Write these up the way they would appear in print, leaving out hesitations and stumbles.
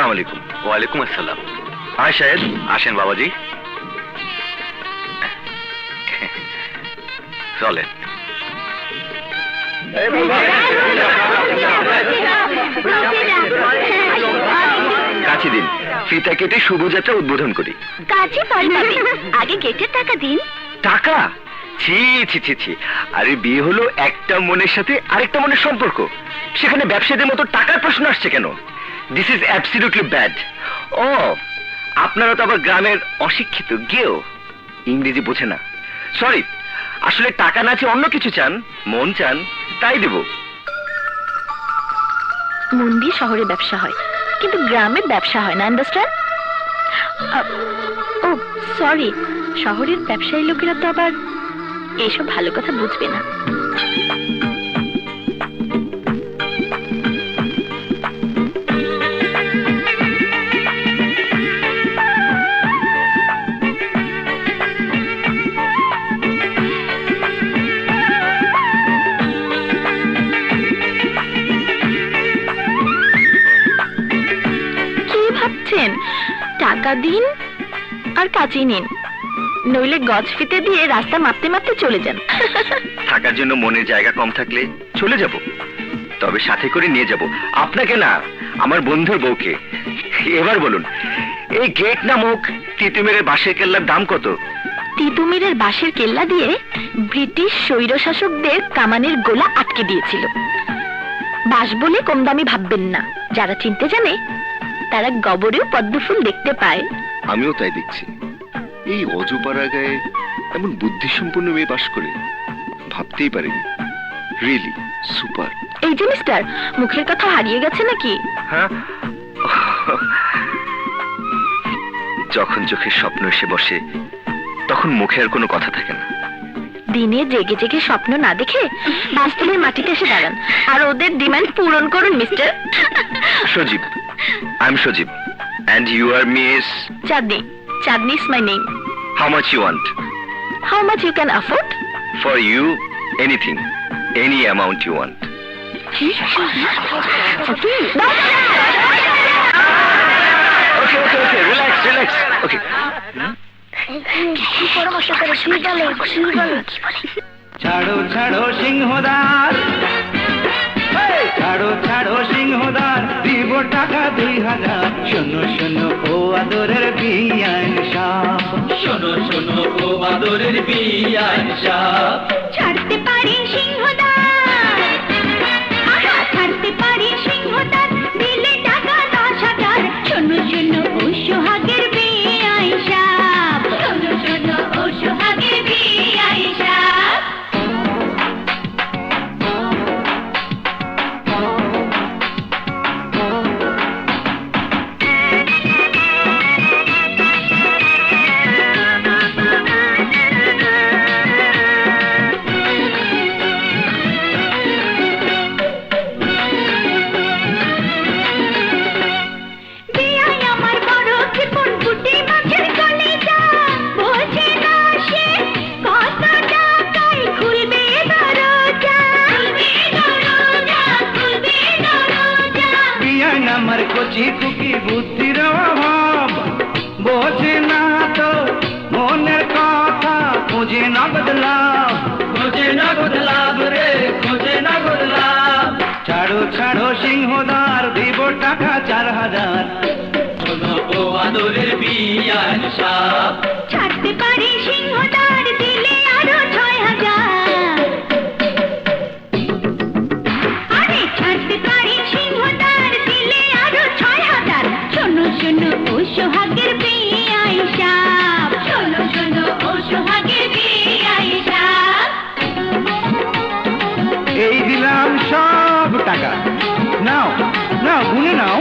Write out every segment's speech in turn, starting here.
আসসালামু আলাইকুম। ওয়ালাইকুম আসসালাম। আয় শাহেদ, আসেন বাবাজি, চলেন। কাছে দিন, ফিতা কেটে শুভযাত্রা উদ্বোধন করি। কাছে আগে গেটের টাকা দিন। টাকা? ছি ছি ছি ছি, আরে বিয়ে হলো একটা মনের সাথে আরেকটা মনের সম্পর্ক, সেখানে ব্যবসায়ীদের মতো টাকার প্রশ্ন আসছে কেন? This is absolutely bad. ও, আপনারা তো আবার গ্রামের অশিক্ষিত, গেও ইংরেজি বোঝে না। সরি, আসলে টাকা না চেয়ে অন্য কিছু চান, মন চান, তাই দেব। মন দিয়ে শহরে ব্যবসা হয়, কিন্তু গ্রামে ব্যবসা হয় না, আন্ডারস্ট্যান্ড? ও সরি, শহরের ব্যবসায়ী লোকেরা তো আবার এসব ভালো কথা বুঝবে না। টাকা দিন আর কাজে নিন, নইলে গজ ফিতে দিয়ে রাস্তা মাপতে মাপতে চলে যান। থাকার জন্য মনের জায়গা কম থাকলে চলে যাব, তবে সাথে করে নিয়ে যাব। আপনাকে না, আমার বন্ধুর বউকে। এবার বলুন, এই গেট নামক তিতুমিরের বাঁশের কেল্লার দাম কত? তিতুমিরের বাঁশের কেল্লা দিয়ে ব্রিটিশ স্বৈরশাসকদের কামানের গোলা আটকে দিয়েছিল। বাঁশ বলে কম দামি ভাববেন না, যারা চিনতে জানে তারা গবরেও পদ্মফুল দেখতে পায়। আমিও তাই দেখছি। এই অজপাড়া গায়ে এমন বুদ্ধিসম্পন্ন মেয়ে বাস করে, ভাবতেই পারিনি। Really super. এই যে মিস্টার, মুখের কথা হারিয়ে গেছে নাকি? হ্যাঁ, যখন চোখের স্বপ্ন এসে বসে তখন মুখে আর কোনো কথা থাকে না। দিনে জেগে জেগে স্বপ্ন না দেখে বাস্তবের মাটিতে এসে দাঁড়ান, আর ওদের ডিমান্ড পূরণ করুন mister. Sajib, I am Sajib, and you are Miss Chandni. Chandni is my name. How much you want? How much you can afford? For you, anything, any amount you want. Okay, relax. Okay. কি পরামর্শ করে কি বলে? ছাড়ো সিংহদার, ছাড়ো সিংহদার, দিব টাকা 2000। শোনো ও আদরের বিয়ান সাহ, শোনো ও আদরের বিয়ান সাহ। ছাড়তে পারি সিংহদার, ছাড়তে পারি সিংহদার, দিলে টাকা 10,000। শোনো ও সোহাগের বিয়ান সাহ, শোনো ও সোহাগের বিয়ান সাহ। কচি কুকি বুদ্ধির অভাব, বোঝে না তো মনের কথা, খোঁজে নগদ লাভ রে, খোঁজে নগদ লাভ। ছাড়ো সিংহদার, দিব টাকা 4000। শোনো ও আদরের বিয়ান সাহ, ছাড়তে পারি সিংহদার, দিলে আরো 6,000। আরে ছাড়তে পারি সিংহদার, দিলে আরো 6,000। শোনো ও সোহাগের বিয়ান সাহ, শোনো ও সোহাগের বিয়ান সাহ। এই দিলাম সব টাকা, নাও গুনে নাও।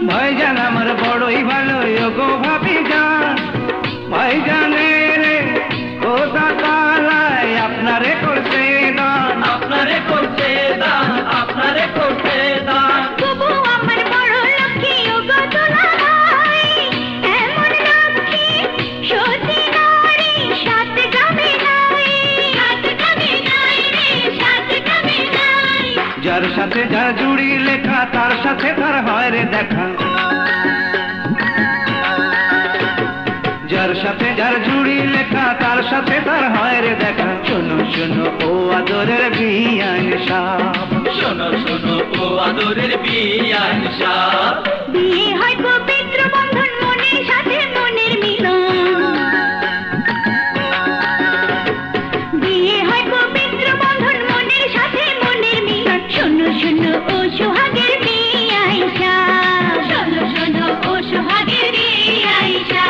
ভাইজান আমার বড়ই ভালো গো ভাবি যান, ভাইজানে রে খোদা তাআলাই আপনারে করছে দান, তবু আমার বড় লক্ষ্মী গো সাথে যার জুড়ি লেখা তার সাথে তার হয় রে দেখা, যার সাথে যার জুড়ি লেখা তার সাথে তার হয় রে দেখা। শোনো শোনো ও আদরের বিয়ান সাপ, শোনো শোনো ও আদরের বিয়ান সাপ। বিয়ে হয় পবিত্র বন্ধন, মনের সাথে মনের মিলন। বিয়ে হয় পবিত্র বন্ধন, মনের সাথে মনের মিলন। শোনো শোনো ও সোহাগের বিয়ে আইসা, শোনো শোনো ও সোহাগের বিয়ে আইসা।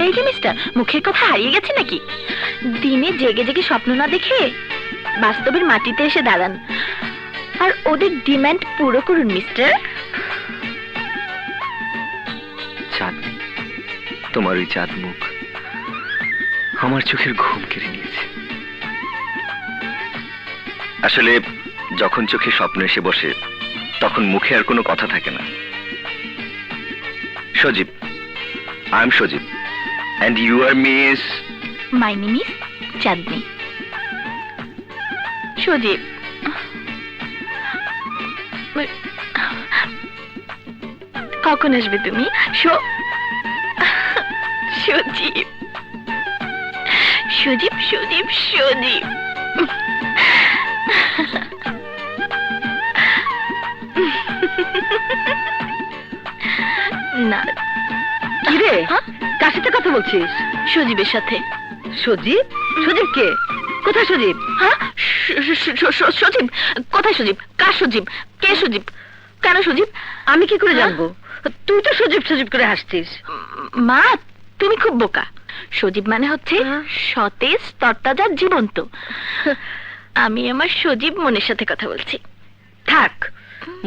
এই যে মিস্টার, মুখের কথা হারিয়ে গেছে নাকি? দিনে জেগে জেগে স্বপ্ন না দেখে বাস্তবের মাটিতে এসে দাঁড়ান, আর ওদের ডিমান্ড পুরো করুন মিস্টার। চাঁদনি, তোমার ওই চাঁদ মুখ আমার চোখের ঘুম কেড়ে নিয়েছে। আসলে যখন চোখে স্বপ্ন এসে বসে তখন মুখে আর কোনো কথা থাকে না। Sajib, I am Sajib and you are Miss my name is Chandni. Sajib, কখন আসবে তুমি? সজীব সজীব সজীব সজীব। না, কিরে, কার সাথে কথা বলছিস? সজীবের সাথে। সজীব? সজীব কে? কোথায় সজীব? হ্যাঁ, সজীব কোথায়? সজীব কার সজীব? কে সজীব? কেন সজীব? আমি কি করে জানবো? তুই তো সজীব সজীব করে হাসছিস। মা, তুমি খুব বোকা। সজীব মানে হচ্ছে সতেজ, তরতাজা, জীবন্ত। আমি আমার সজীব মনের সাথে কথা বলছি। থাক,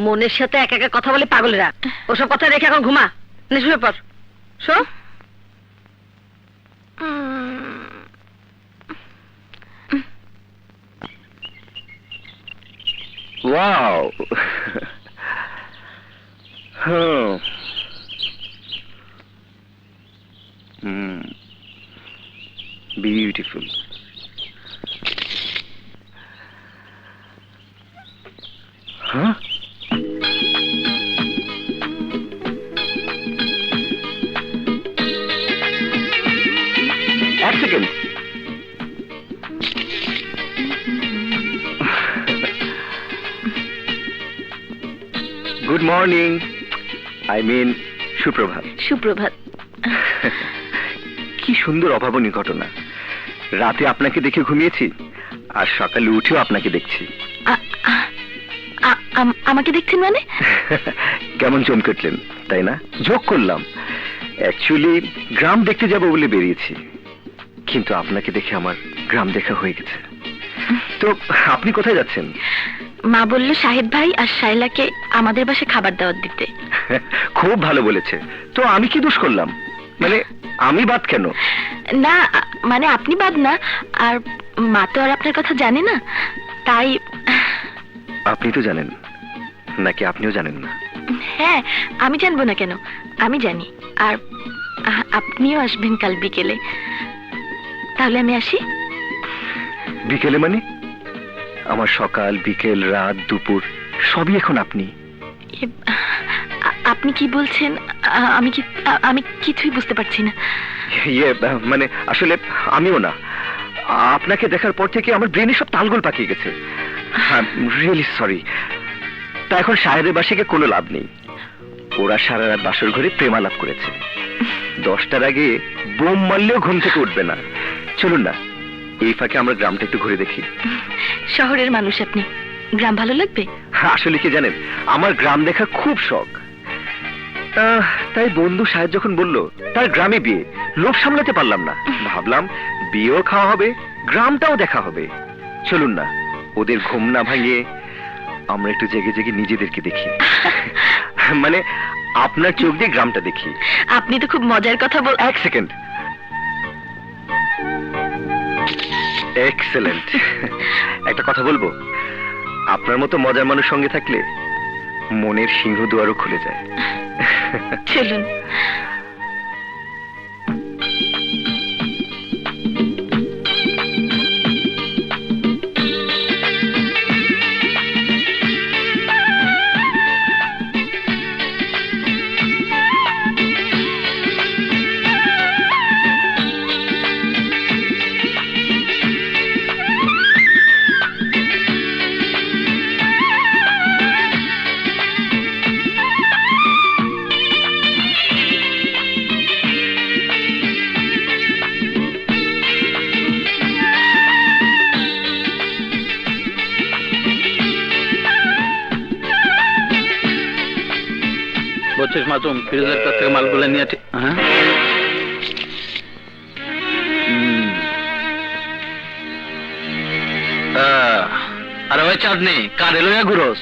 মনের সাথে একা একা কথা বলে পাগলেরা। ওসব কথা রেখে এখন ঘুমা, নে শুয়ে পড়। শো। wow beautiful. Huh? এক second. Good morning, I mean সুপ্রভাত। সুপ্রভাত। কি সুন্দর অভাবনী ঘটনা। রাতে আপনাকে দেখে ঘুমিয়েছি, আর সকালে উঠেও আপনাকে দেখছি। আমাকে দেখছেন মানে? কেমন চমকে উঠলেন, তাই না? যোগ করলাম। অ্যাকচুয়ালি গ্রাম দেখতে যাব বলে বেরিয়েছি, কিন্তু আপনাকে দেখে আমার গ্রাম দেখা হয়ে গেছে। তো আপনি কোথায় যাচ্ছেন? মা বললো শাহিদ ভাই আর শাইলাকে আমাদের বাসায় খাবার দাওয়াত দিতে। খুব ভালো বলেছে। তো আমি কি দোষ করলাম? মানে আমি বাদ কেন? না, মানে আপনি বাদ না, আর মা তো আর আপনার কথা জানে না, তাই। আপনি তো জানেন নাকি আপনিও জানেন না? হ্যাঁ, আমি জানবো না কেন, আমি জানি। আর আপনিও আসবেন কাল বিকেলে। তাহলে আমি আসি। বিকেলে মানে? আমার সকাল, বিকেল, রাত, দুপুর সবই এখন আপনি। আপনি কি বলছেন? আমি কিছুই বুঝতে পারছি না। ইয়ে মানে আসলে আমিও না। আপনাকে দেখার পর থেকে আমার ব্রেনে সব তালগোল পাকিয়ে গেছে। Really sorry. তা এখন সাহেবের বাসায় গিয়ে কোনো লাভ নেই। ওরা সারা রাত বাসর ঘরে প্রেমালাপ করেছে। 10টার আগে বোম মারলেও ঘুম থেকে উঠবে না। চলুন না, এই ফাঁকে আমরা গ্রামটা একটু ঘুরে দেখি। শহরের মানুষ আপনি, গ্রাম ভালো লাগবে? আসলে কি জানেন, আমার গ্রাম দেখা খুব শখ। তাই বন্ধু সাহেব যখন বলল তার গ্রামে বিয়ে, লোভ সামলাতে পারলাম না। ভাবলাম বিয়েও খাওয়া হবে, গ্রামটাও দেখা হবে। চলুন না, ওদের ঘুম না ভাঙিয়ে আমরা একটু জেগে জেগে নিজেদেরকে দেখি। মানে আপনার চোখ দিয়ে গ্রামটা দেখি। আপনি তো খুব মজার কথা বল। এক সেকেন্ড। এক্সেলেন্ট। একটা কথা বলবো, আপনার মতো মজার মানুষ সঙ্গে থাকলে মনের সিংহ দুয়ারও খুলে যায়। চলুন। বলছিস মাসুম, ফিরোজের কাছ থেকে মালগুলো নিয়ে হ্যাঁ আরে ওই চাঁদনি কারে লইয়া ঘুরোস?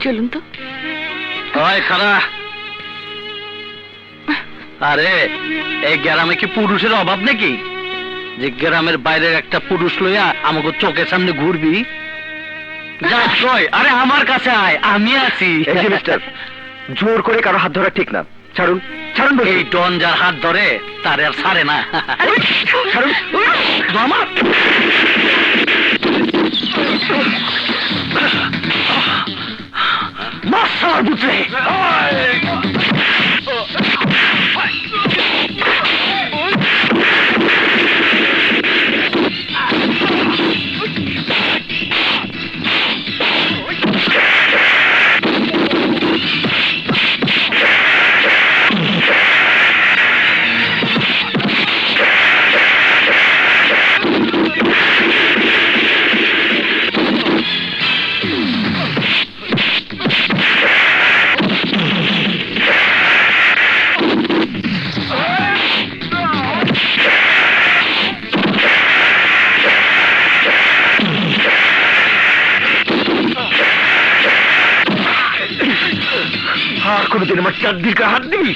চলুন তো। ওই খারা, আরে এই গ্রামে কি পুরুষের অভাব নাকি যে গ্রামের বাইরের একটা পুরুষ লইয়া আমাকে চোখের সামনে ঘুরবি? যা কই, আরে আমার কাছে আয়, আমি আছি। এই যে মিস্টার, জোর করে কারো হাত ধরা ঠিক না। ছাড়ুন, ছাড়ুন বলছি। এই ডন যার হাত ধরে তার আর ছাড়ে না। ছাড়ুন। মামা মাসার বুঝে আর কোনোদিন আমার চাঁদনির হাত দিবি?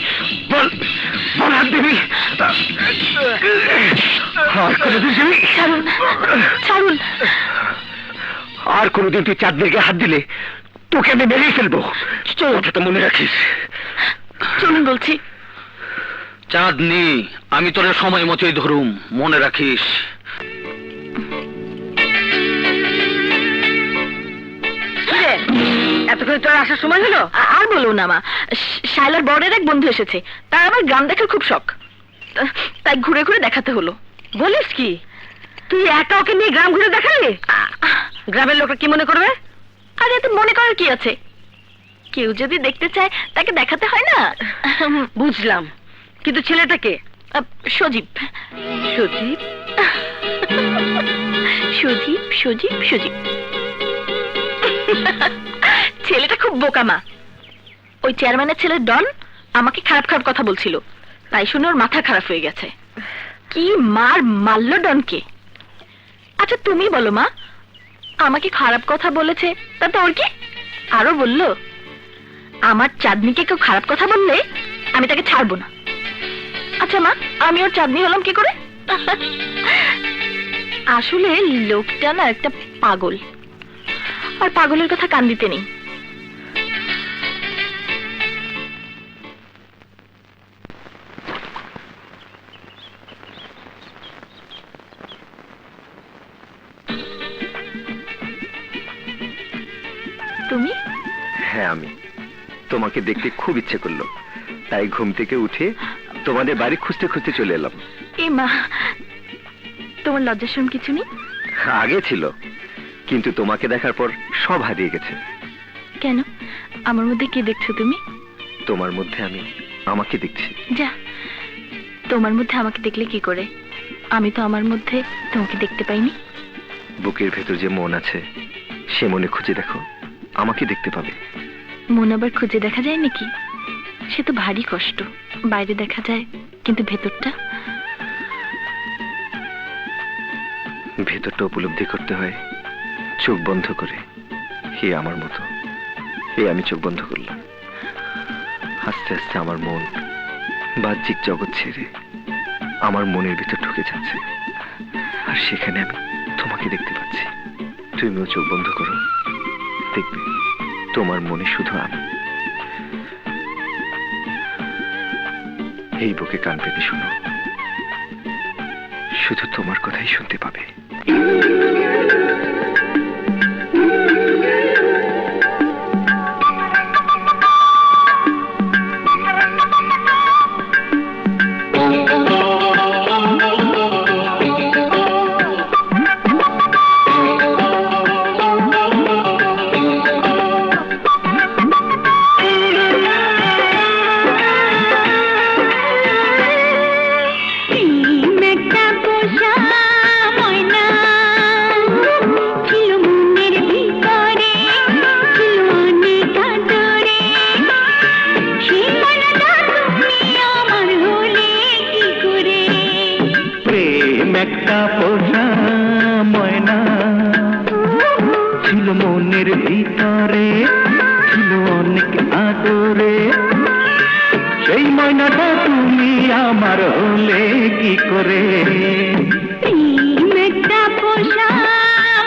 বল, বল হাত দিবি? আর কোনোদিন দিবি? ছাড়ুন, ছাড়ুন। আর কোনোদিন তুই চাঁদনির হাত দিলে তোকে আমি মেরেই ফেলবো। কথাটা মনে রাখিস। চলুন বলছি। চাঁদনি, আমি তোরে সময় মতোই ধরুম, মনে রাখিস। এতক্ষণ তোর আসার সময় হলো? আর বলুন না মা, শায়লার বড়ের এক বন্ধু এসেছে, তার আবার গ্রাম দেখার খুব শখ, তাই ঘুরে ঘুরে দেখাতে হলো। বলিস কি, তুই একা ওকে নিয়ে গ্রাম ঘুরে দেখালি? গ্রামের লোকরা কি মনে করবে? আরে এতে মনে করার কি আছে? কেউ যদি দেখতে চায় তাকে দেখাতে হয় না? বুঝলাম, কিন্তু ছেলেটাকে? সজীব। সজীব? সজীব, সজীব, সজীব। ছেলেটা খুব বোকা মা। ওই চেয়ারম্যানের ছেলে ডন আমাকে খারাপ খারাপ কথা বলছিল, তাই শুনে ওর মাথা খারাপ হয়ে গেছে। কি মার মারলো ডনকে। আচ্ছা তুমি বলো মা, আমাকে খারাপ কথা বলেছে তাতে ওর কি? আরো বললো আমার চাঁদনিকে কেউ খারাপ কথা বললে আমি তাকে ছাড়বো না। আচ্ছা মা, আমি ওর চাঁদনি হলাম কি করে? আসলে লোকটা না একটা পাগল, আর পাগলের কথা কান দিতে নেই। তুমি? হ্যাঁ আমি। তোমাকে দেখতে খুব ইচ্ছে করলো, তাই ঘুম থেকে উঠে তোমাদের বাড়ি খুঁজতে খুঁজতে চলে এলাম। এ মা, তোমার লজ্জার শরম কিছু নেই? আগে ছিল, কিন্তু তোমাকে দেখার পর সব হারিয়ে গেছে। কেন? আমার মধ্যে কি দেখছো তুমি? তোমার মধ্যে আমি আমাকে দেখছি। যা, তোমার মধ্যে আমাকে দেখলে কি করে? আমি তো আমার মধ্যে তোমাকে দেখতে পাইনি। বুকের ভেতর যে মন আছে সে মনে খুঁজে দেখো, আমাকে দেখতে পাবে। মন আবার খুঁজে দেখা যায় নাকি? সে তো ভারী কষ্ট। বাইরে দেখা যায়, কিন্তু ভেতরটা? ভেতরটা উপলব্ধি করতে হয় চোখ বন্ধ করে, হে আমার মতো, হে আমি চোখ বন্ধ করলাম। আস্তে আস্তে আমার মন বাহ্যিক জগৎ ছেড়ে আমার মনের ভিতর ঢুকে যাচ্ছে, আর সেখানে আমি তোমাকে দেখতে পাচ্ছি। তুমিও চোখ বন্ধ করো, দেখবে তোমার মনে শুধু আমি। এই বুকে কান পেতে শোনো, শুধু তোমার কথাই শুনতে পাবে। একটা পোষা ময়না ছিল মনের ভিতরে, ছিল অনেক আদরে। সেই ময়নাটা তুমি আমার হলে কি করে? একটা পোষা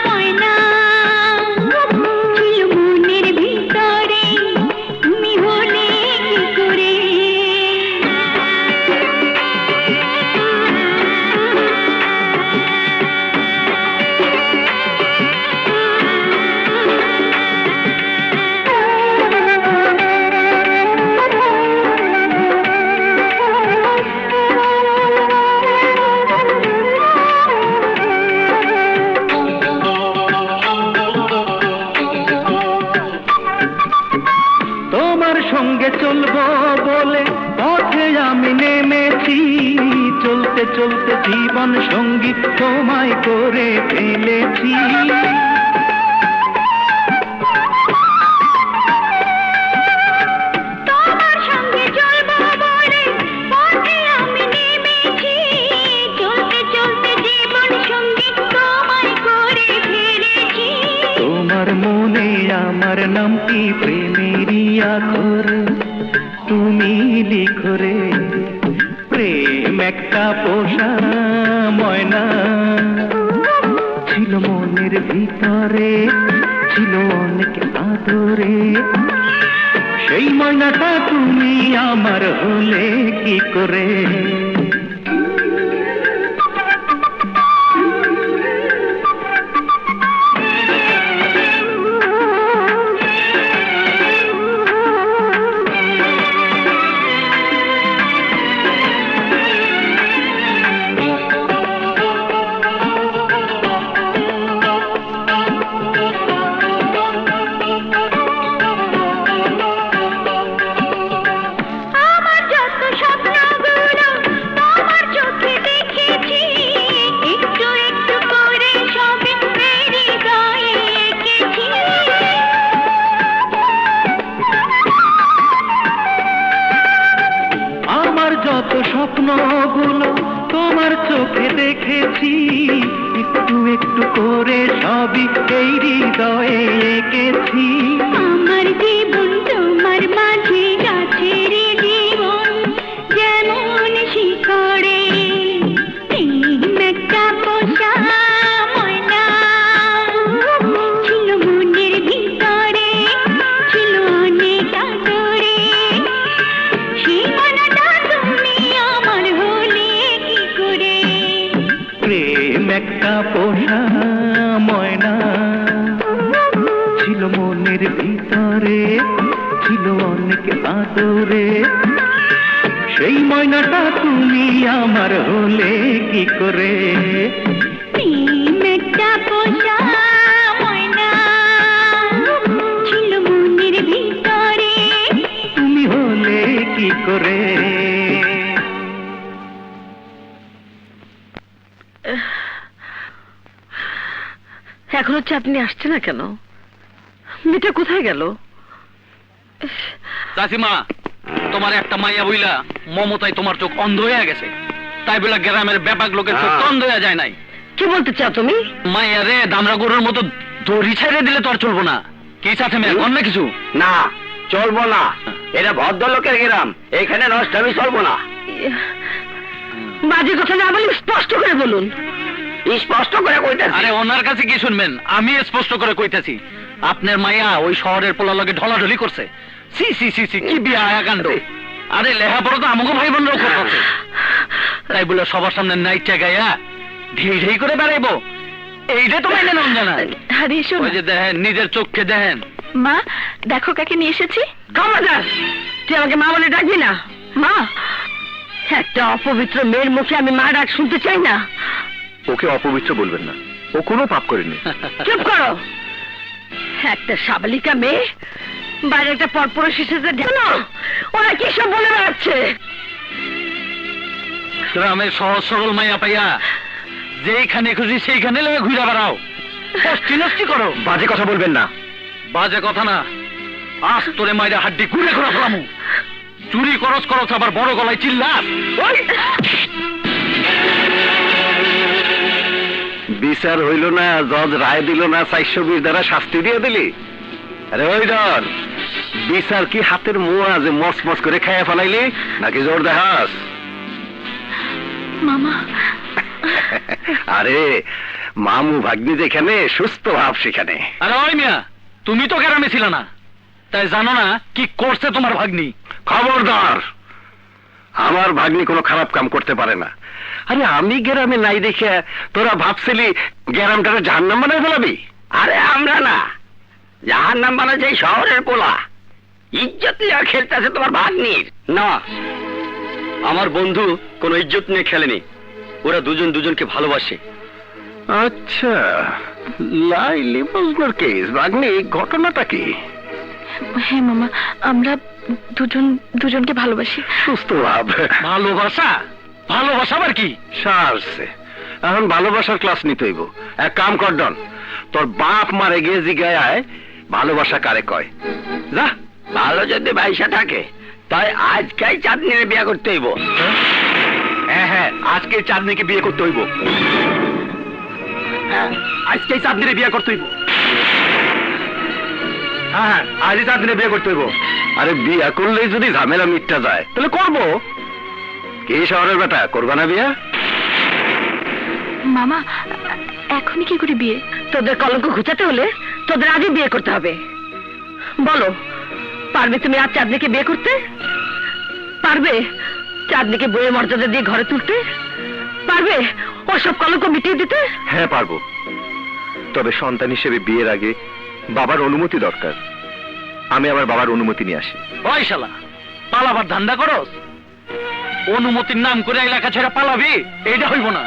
ময়না ছিল মনের ভিতরে, তুমি হলে কি করে? তোমার সঙ্গে চলবো বলে পথে আমি নেমেছি, চলতে চলতে জীবন সঙ্গী তোমায় করে ফেলেছি। তোমার সঙ্গে চলবো বলে পথে আমি নেমেছি, চলতে চলতে জীবন সঙ্গী তোমায় করে ফেলেছি। তোমার মনে আমার নামটি প্রেমেরই আখর তুমি লিখো রে। প্রেম একটা পোষা ময়না ছিল মনের ভিতরে, ছিল অনেক আদরে। সেই ময়নাটা তুমি আমার হলে কি করে? আমার যত স্বপ্নগুলো তোমার চোখে দেখেছি, একটু একটু করে সবে হৃদয়ে এঁকেছি। আমার যত স্বপ্নগুলো তোমার চোখে দেখেছি, একটু একটু করে সবই এই হৃদয়ে এঁকেছি। আমার জীবন তোমার মাঝে গাছের জীবন যেমন শিকড়ে, প্রেম একটা পোষা ময়না ছিল মনের ভিতরে, ছিল অনেক আদরে। সেই ময়নাটা তুমি আমার হলে কি করে? প্রেম একটা পোষা ময়না ছিল মনের ভিতরে, ছিল অনেক আদরে। সেই ময়নাটা তুমি আমার হলে কি করে? প্রেম একটা পোষা ময়না ছিল মনের ভিতরে, তুমি হলে কি করে? এখনো চাঁদনি আসছে না কেন? মেয়েটা কোথায় গেল? চাচিমা, তোমার একটা মাইয়া বইলা মমতায় তোমার চোখ অন্ধ হয়ে গেছে, তাই বলে গ্রামের ব্যাপক লোকের চোখ অন্ধ হয়ে যায় নাই। কি বলতে চাও তুমি? মাইয়া রে দামরা গরুর মতো দড়ি ছেড়ে দিলে তো আর চলবো না। কি সাথে মেয়ে কর না কিছু? না, চলবো না। এটা ভদ্রলোকের গ্রাম, এখানে নষ্টামি চলবো না। বাজে কথা না বলে স্পষ্ট করে বলুন। স্পষ্ট করে কইতাছি। আরে ওনার কাছে কি শুনবেন, আমি স্পষ্ট করে কইতাছি। আপনার মাইয়া ওই শহরের পোলার লগে ঢলাঢলি করছে। সি সি সি সি, কি বিয়া কাণ্ড। আরে লেখাপড়া তো আমাকে ভাই বোনরাও করতেছে, তাই বলে সবার সামনে নাইটটা গায়া ঢেই ঢেই করে বেড়াইবো, এইটা তো মেনে নেন জানা। আরে শোনো, ওই যে দেখেন, নিজের চোখে দেখেন। মা দেখো কাকে নিয়ে এসেছি। খবরদার, তুই আমাকে মা বলে ডাকবি না। মা, একটা অপবিত্র মেয়ের মুখে আমি মা ডাক শুনতে চাই না। ওকে অপবিত্র বলবেন না, ও কোনো পাপ করেনি। চুপ করো। একটা সাবালিকা মেয়ে বাইরে একটা পরপুরুষের সাথে শোনো, ওরা কি সব বলে বেড়াচ্ছে। গ্রামের সহজ সরল মাইয়া পাইয়া যেইখানে খুশি সেইখানে লেগে ঘুরে বেড়াও, কষ্টি নষ্টি করো। বাজে কথা বলবেন না। বাজে কথা না, আজ তোরে মাইরা হাড্ডি ঘুরে ঘুরে ফেলামু। চুরি করস করস আবার বড় গলায় চিল্লাস। ওই বিচার হইল না, জজ রায় দিল না, 420 দ্বারা শাস্তি দিয়ে দিলি। আরে ওই ধর, বিচার কি হাতের মোয়া যে মস মস করে খাইয়া ফেলাইলি, নাকি জোর দেখাস? মামা। আরে মামু ভাগ্নি যেখানে, সুস্থ ভাব সেখানে। আরে ওই মিয়া, তুমি তো গ্রামে ছিল না, তাই জানো না কি করছে তোমার ভাগ্নি। খবরদার, আমার ভাগ্নি কোনো খারাপ কাম করতে পারে না। আরে আমি গ্রামে নাই দেখে তোরা ভাবছিলি গ্রামটারে জাহান্নাম বানায় ফেলাবি? আরে আমরা না, জাহান্নাম বানায় যে শহরের পোলা। ইজ্জত নিয়ে খেলতেছে তোমার ভাগ্নির। না, আমার বন্ধু কোনো ইজ্জত নিয়ে খেলেনি, ওরা দুজন দুজনকে ভালোবাসে। আচ্ছা, লাইলি মজনুর কেস। ভাগ্নি, ঘটনাটা কি? হ্যাঁ মামা, আমরা দুজনকে ভালোবাসি। সুস্থ ভাব। ভালোবাসা? ভালোবাসা আবার কি? সারছে, এখন ভালোবাসার ক্লাস নিতে হইব। এক কাম কর ডন, তোর বাপ মারে গিয়ে জিগায় ভালোবাসা কারে কয়। যা, ভালো যদি বাইসা থাকে তাই আজকেই চাঁদনিরে বিয়ে করতে হইব। হ্যাঁ হ্যাঁ, আজকে চাঁদনিকে বিয়ে করতে হইব। হ্যাঁ, আজকেই চাঁদনিরে বিয়ে করতে হইব। হ্যাঁ হ্যাঁ, আজই চাঁদনিরে বিয়ে করতে হইব। আরে বিয়ে করলেই যদি ঝামেলা মিটটা যায় তাহলে করবো। কি শহরের বেটা, করবা না বিয়া? মামা, এখনই কি করে বিয়ে? তোদের কলঙ্ক ঘুচাতে হলে তোদের আগে বিয়ে করতে হবে। বলো, পারবে তুমি আজ চাঁদনিকে বিয়ে করতে? পারবে চাঁদনিকে বইয়ের মর্যাদা দিয়ে ঘরে তুলতে? পারবে ওর সব কলঙ্ক মিটিয়ে দিতে? হ্যাঁ পারবো, তবে সন্তান হিসেবে বিয়ের আগে বাবার অনুমতি দরকার। আমি আমার বাবার অনুমতি নিয়ে আসি। ওই শালা, পালাবার ধান্দা করস? অনুমতির নাম করে এলাকা ছেড়ে পালাবি? এইটা হইব না।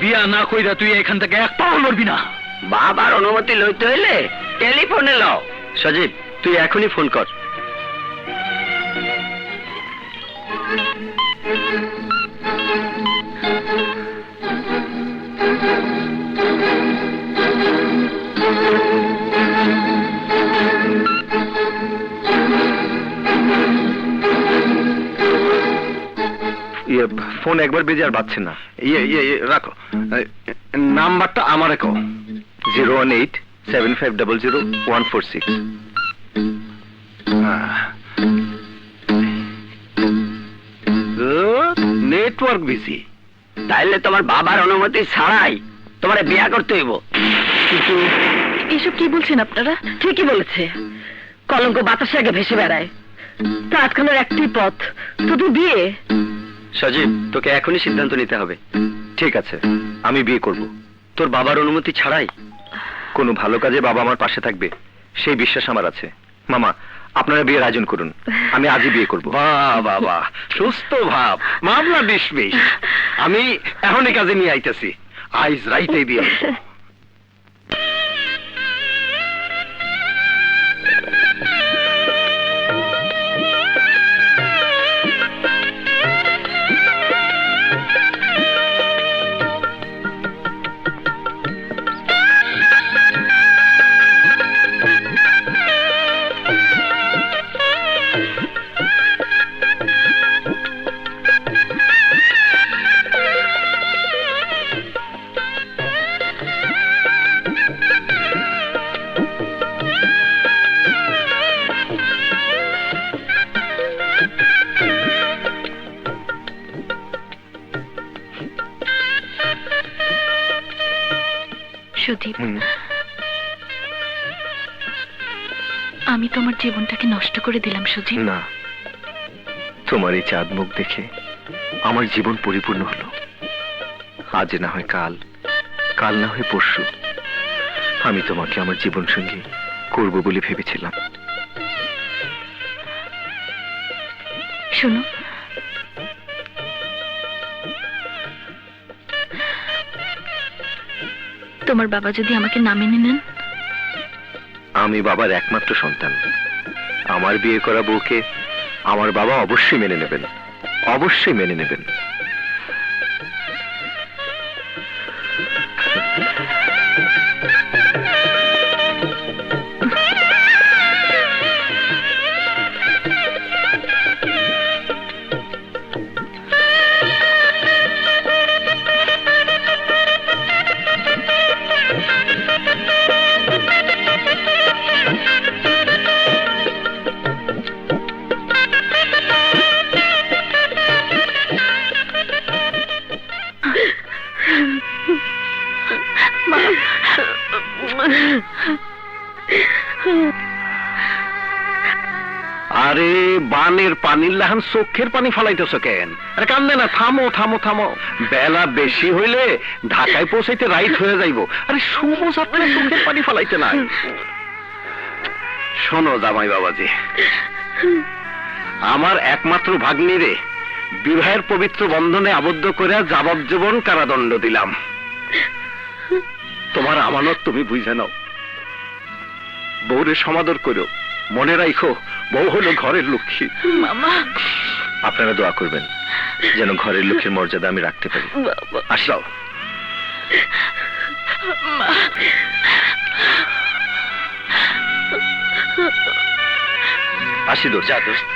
বিয়া না কইরা তুই এখান থেকে এক পাও লড়বি না। বাবার অনুমতি লইতে হইলে টেলিফোনে লও। সজীব, তুই এখনই ফোন কর। ফোন একবার বেজে আর বাজছে না। রাখো, নাম্বারটা আমারে কও। 018-7500-146। Network busy. তাইলে তোমার বাবার অনুমতি ছাড়াই তোমার বিয়া করতে হইব। কিন্তু এসব কি বলছেন আপনারা? ঠিকই বলেছে, কলঙ্ক বাতাসে আগে ভেসে বেড়ায়। তা আজকালের একটি পথ, শুধু বিয়ে। সজীব, তোকে এখনই সিদ্ধান্ত নিতে হবে। ঠিক আছে, আমি বিয়ে করব, তোর বাবার অনুমতি ছাড়াই। কোনো ভালো কাজে বাবা আমার পাশে থাকবে সেই বিশ্বাস আমার আছে। মামা, আপনারা বিয়ের আয়োজন করুন, আমি আজই বিয়ে করব। বাহ বাবা, সুস্থ ভাব, মামলা বিশ। আমি এখনই কাজে নিয়ে আইতেছি, আইজ রাইতেই বিয়ে হইব। সুদীপ, হুম, আমি তোমার জীবনটাকে নষ্ট করে দিলাম সুদীপ। না, তোমার এই চাঁদ মুখ দেখে আমার জীবন পরিপূর্ণ হলো। আজ না হয় কাল, কাল না হয় পরশু আমি তোমাকে আমার জীবন সঙ্গী করব বলে ভেবেছিলাম। শোনো, তোমার বাবা যদি আমাকে না মেনে নেন? আমি বাবার একমাত্র সন্তান। আমার বিয়ে করা বউকে আমার বাবা অবশ্যই মেনে নেবেন, অবশ্যই মেনে নেবেন। আরে বানের পানির লাহান চোখের পানি ফালাইতেছ কেন? আরে কান্দে না, থামো থামো থামো। বেলা বেশি হইলে ঢাকায় পৌঁছাইতে রাইত হয়ে যাইব। আরে শুভ যাত্রা চোখের পানি ফালাইতে নাই। শোনো জামাই বাবাজি, আমার একমাত্র ভাগ্নিরে বিবাহের পবিত্র বন্ধনে আবদ্ধ করে যাবজ্জীবন কারাদণ্ড দিলাম। তোমার আমানত তুমি বুঝে নাও। বউরে সমাদর করো, মনে রাখো বউ হলো ঘরের লক্ষ্মী। মামা, আপনারা দোয়া করবেন যেন ঘরের লক্ষ্মীর মর্যাদা আমি রাখতে পারি। আসলাও। আসি দোস্ত, যা দোস্ত।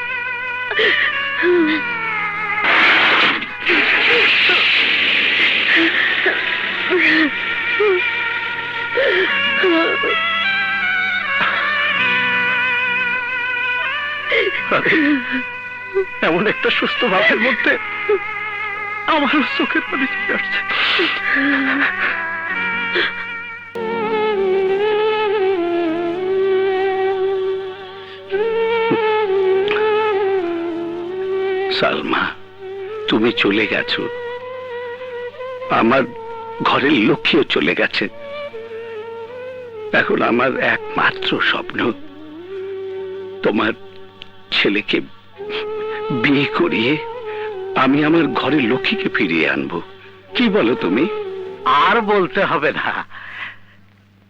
এমন একটা সুস্থ ভাবের মধ্যে আমার চোখের পানি চলে আসছে। সালমা, তুমি চলে গেছো, আমার ঘরের লক্ষ্মীও চলে গেছে। এখন আমার একমাত্র স্বপ্ন তোমার ছেলেকে বিয়ে করিয়ে আমি আমার ঘরের লক্ষ্মীকে ফিরিয়ে আনবো। কি বলো তুমি? আর বলতে হবে না,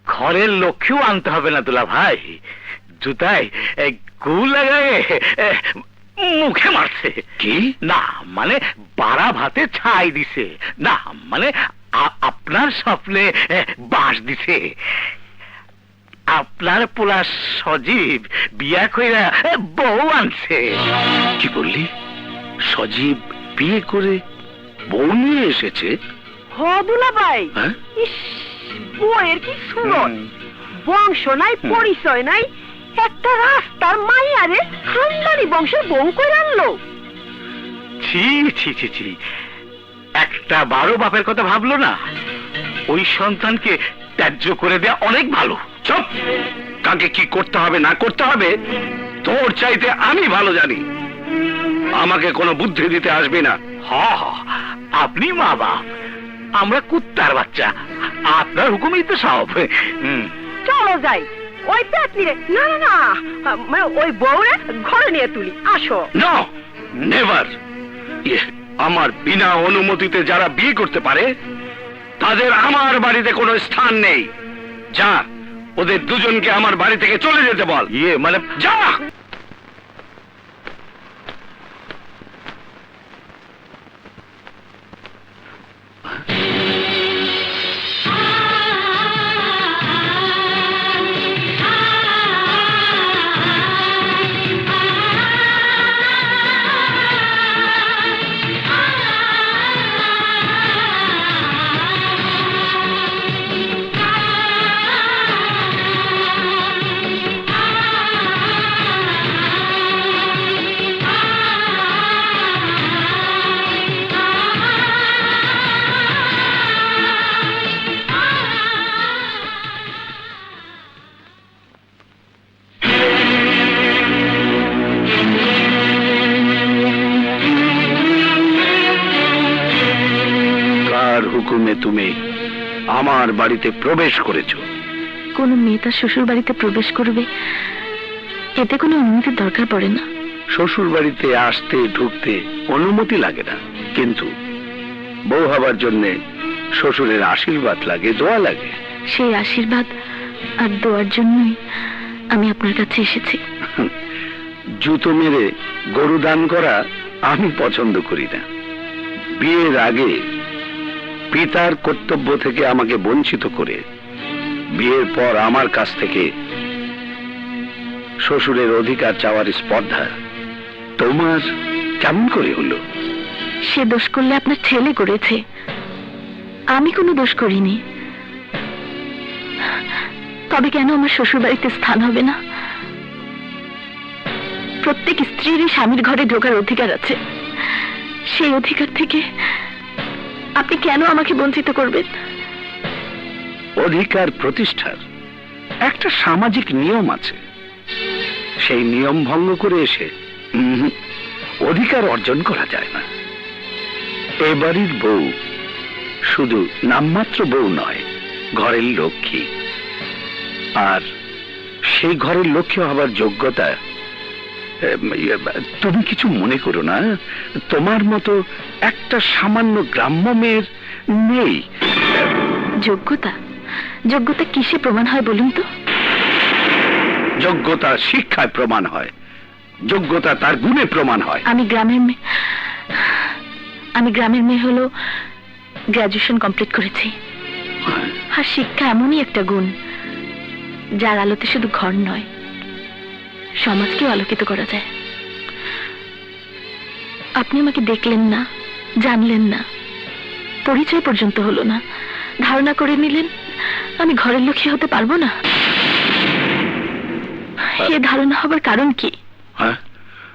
ঘরের লক্ষ্মীও আনতে হবে না দুলা ভাই। জুতায় গু লাগায় মুখে মারছে। কি? না মানে বাড়া ভাতে ছাই দিছে, না মানে আপনার স্বপ্নে বাস দিছে। আপনার পোলা সজীব বিয়া কইরা বউ আনছে। কি বললি? সজীব বিয়ে করে বউ নিয়ে এসেছে? দুলা ভাই, হ্যাঁ? ইস, বউয়ের কি সুরত, বংশ নাই, পরিচয় নাই, একটা রাস্তার মাইয়ারে খানদানি বংশের বউ করে আনলো। ছি ছি ছি ছি, একটা বারো বাপের কথা ভাবলো না? ওই সন্তানকে ত্যায্য করে দেয়া অনেক ভালো। চুপ! কাকে কি করতে হবে না করতে হবে তোর চাইতে আমি ভালো জানি। আমাকে কোনো বুদ্ধি দিতে আসবে না। হ হ, আপনি মা বাপ, আমরা কুত্তার বাচ্চা, আপনার হুকুমই তো সব। চলো যাই, ওই পেতনিরে না না না, মানে ওই বউরে ঘরে নিয়ে তুলি। আসো। No, never. আমার বিনা অনুমতিতে যারা বিয়ে করতে পারে তাদের আমার বাড়িতে কোনো স্থান নেই। যা, ওদের দুজনকে আমার বাড়ি থেকে চলে যেতে বল। মানে যা। আমার বাড়িতে প্রবেশ করেছো। কোন মেয়ে তার শ্বশুর বাড়িতে প্রবেশ করবে এতে কোনো অনুমতির দরকার পড়ে না। শ্বশুর বাড়িতে আসতে ঢুকতে অনুমতি লাগে না, কিন্তু বউ হবার জন্যে শ্বশুরের আশীর্বাদ লাগে, দোয়া লাগে। সেই আশীর্বাদ আর দোয়ার জন্যই আমি আপনার কাছে এসেছি। জুতো মেরে গরু দান করা আমি পছন্দ করি না। বিয়ের আগে পিতার কর্তব্য থেকে আমাকে বঞ্চিত করে বিয়ের পর আমার কাছ থেকে শ্বশুরের অধিকার চাওয়ার স্পর্ধা তোমার কেমন করে হলো? সে দোষ করলে আপনার ছেলে করেছে, আমি কোনো দোষ করিনি। তবে কেন আমার শ্বশুর বাড়িতে স্থান হবে না? প্রত্যেক স্ত্রীরই স্বামীর ঘরে ঢোকার অধিকার আছে। সেই অধিকার থেকে আপনি কেন আমাকে বঞ্চিত করবেন? অধিকার প্রতিষ্ঠার একটা সামাজিক নিয়ম আছে, সেই নিয়ম ভঙ্গ করে এসে অধিকার অর্জন করা যায় না। এ বাড়ির বউ শুধু নামমাত্র বউ নয়, ঘরের লক্ষ্মী। আর সেই ঘরের লক্ষ্মী হবার যোগ্যতা তুমি কিছু মনে করো না, তোমার মতো একটা সামান্য গ্রাম্য মেয়ের নেই। যোগ্যতা? যোগ্যতা কিসে প্রমাণ হয় বলুন তো? যোগ্যতা শিক্ষায় প্রমাণ হয়, যোগ্যতা তার গুণে প্রমাণ হয়। আমি গ্রামের মেয়ে হলো গ্রাজুয়েশন কমপ্লিট করেছি। আর শিক্ষা এমনই একটা গুণ যার আলোতে শুধু ঘর নয়, সমাজকেও আলোকিত করা যায়। আপনি আমাকে দেখলেন না, জানলেন না, পরিচয় পর্যন্ত হলো না, ধারণা করে নিলেন আমি ঘরের লক্ষ্মী হতে পারবো না। এ ধারণা হবার কারণ কি?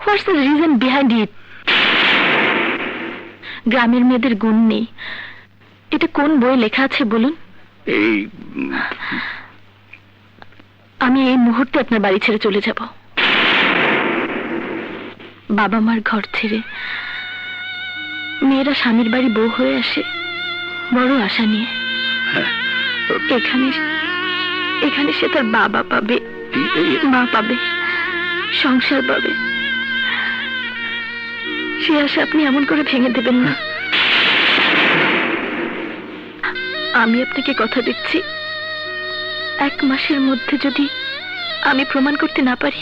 What's the reason behind it? গ্রামের মেয়েদের গুণ নেই, এটা কোন বই লেখা আছে বলুন? এই আমি এই মুহূর্তে আপনার বাড়ি ছেড়ে চলে যাব। বাবা মার ঘর ছেড়ে মেয়েরা স্বামীর বাড়ি বউ হয়ে আসে বড় আশা নিয়ে। এখানে সে তার বাবা পাবে, মা পাবে, সংসার পাবে। সে আশা আপনি এমন করে ভেঙে দেবেন না। আমি আপনাকে কথা দিচ্ছি, 1 মাসের মধ্যে যদি আমি প্রমাণ করতে না পারি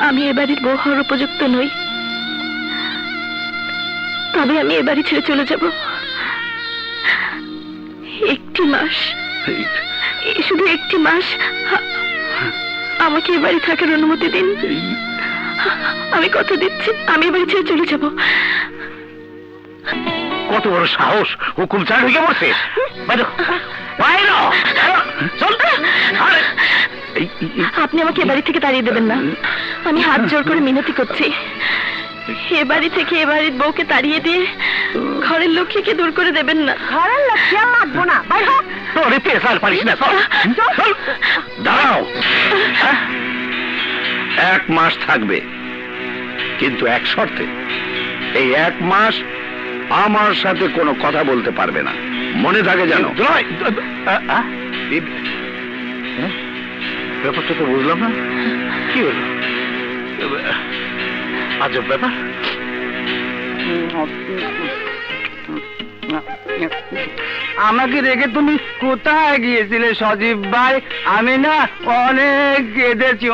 আমি এ বাড়ির বউ হওয়ার উপযুক্ত নই, তবে আমি এ বাড়ি ছেড়ে চলে যাব। 1টি মাস, শুধু 1টি মাস আমাকে এ বাড়ি থাকার অনুমতি দিন। আমি কথা দিচ্ছি আমি এ বাড়ি ছেড়ে চলে যাব। কত বড় সাহস, হুকুম চাল ঢুকে পড়ছে। আপনি আমাকে এ বাড়ি থেকে তাড়িয়ে দেবেন না, আমি হাত জোর করে মিনতি করছি। এ বাড়ি থেকে এ বাড়ির বউকে তাড়িয়ে দিয়ে ঘরের লক্ষ্মীকে দূর করে দেবেন না। ঘরের লক্ষ্মী আর লাগবো না, বাইর হ। তোরে পেশাল পারিস না, দাঁড়াও। 1 মাস থাকবে, কিন্তু এক শর্তে। এই 1 মাস আমার সাথে কোনো কথা বলতে পারবে না, মনে থাকে জানো? ব্যাপারটা তো বুঝলাম না, কি হলো? আজব ব্যাপার। আমাকে রেখে তুমি কোথায় গিয়েছিলে সজীব ভাই? আমি না অনেক কেঁদেছি।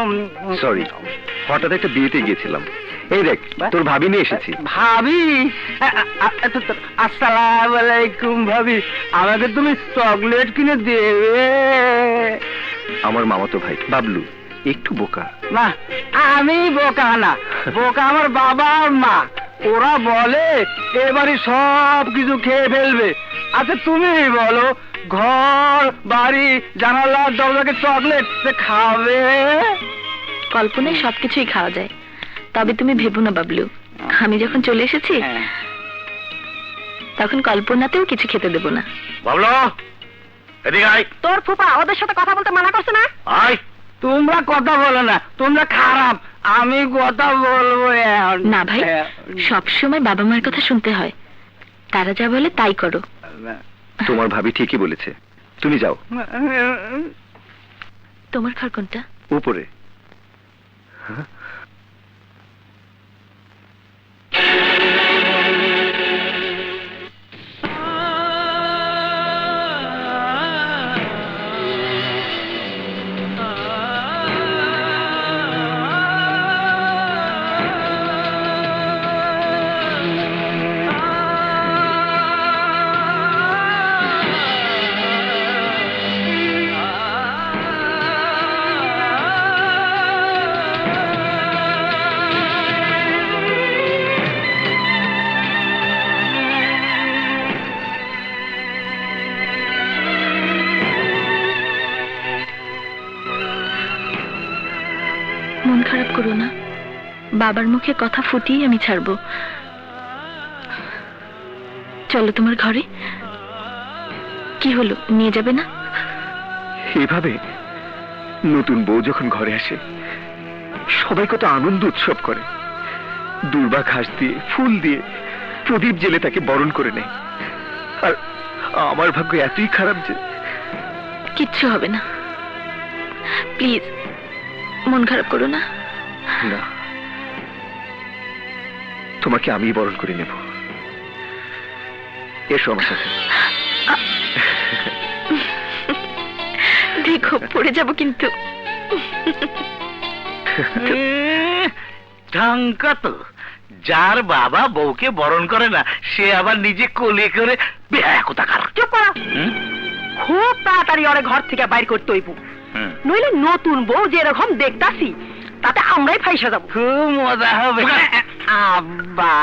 সরি, হঠাৎ একটা বিয়েতে গিয়েছিলাম। এই দেখ, তোর ভাবি নিয়ে এসেছি। ভাবি? আসসালামু আলাইকুম ভাবি, আমাকে তুমি চকলেট কিনে দেবে? আমার মামাতো ভাই বাবলু একটু বোকা। না, আমি বোকা না, বোকা আমার বাবা আর মা। ওরা বলে এবারে সব কিছু খেয়ে ফেলবে। আচ্ছা তুমি বলো, ঘর বাড়ি জানালা দরজাকে চকলেট খাবে? কল্পনায় সবকিছুই খাওয়া যায়, তবে তুমি ভেবো না বাবলু, আমি যখন চলে এসেছি তখন কল্পনাতেও কিছু খেতে দেব না। বাবলু, এদিকে আয়। তোর ফুপা ওদের সাথে কথা বলতে মানা করছে না? আয়। তোমরা কথা বলো না, তোমরা খারাপ, আমি কথা বলবো এখন। না ভাই, সব সময় বাবা মার কথা শুনতে হয়, তারা যা বলে তাই করো। তোমার ভাবি ঠিকই বলেছে, তুমি যাও। তোমার ঘর কোনটা? উপরে। মন খারাপ করো না, বাবার মুখে কথা ফুটিয়ে আমি ছাড়বো। চলো তোমার ঘরে। কি হলো, নিয়ে যাবে না? এভাবে নতুন বউ যখন ঘরে আসে সবাই কত আনন্দ উৎসব করে, দুর্বা ঘাস দিয়ে ফুল দিয়ে প্রদীপ জেলে তাকে বরণ করে নেয়। আর আমার ভাগ্য এতই খারাপ যে কিচ্ছু হবে না, প্লিজ মন খারাপ করো না। না, তোমাকে আমি বরণ করে নেব। এসো আমার সাথে। দেখো পড়ে যাব কিন্তু। ঢাঙ্কা তো, যার বাবা বউকে বরণ করে না সে আবার নিজে কোলে করে বেহায়া কোথাকার। চুপ করো, খুব তাড়াতাড়ি ওরে ঘর থেকে বাইর করতে হইব, নইলে নতুন বউ যেরকম দেখতাছি তাতে আমরাই ফাইসা যাবো। খুব মজা হবে আব্বা।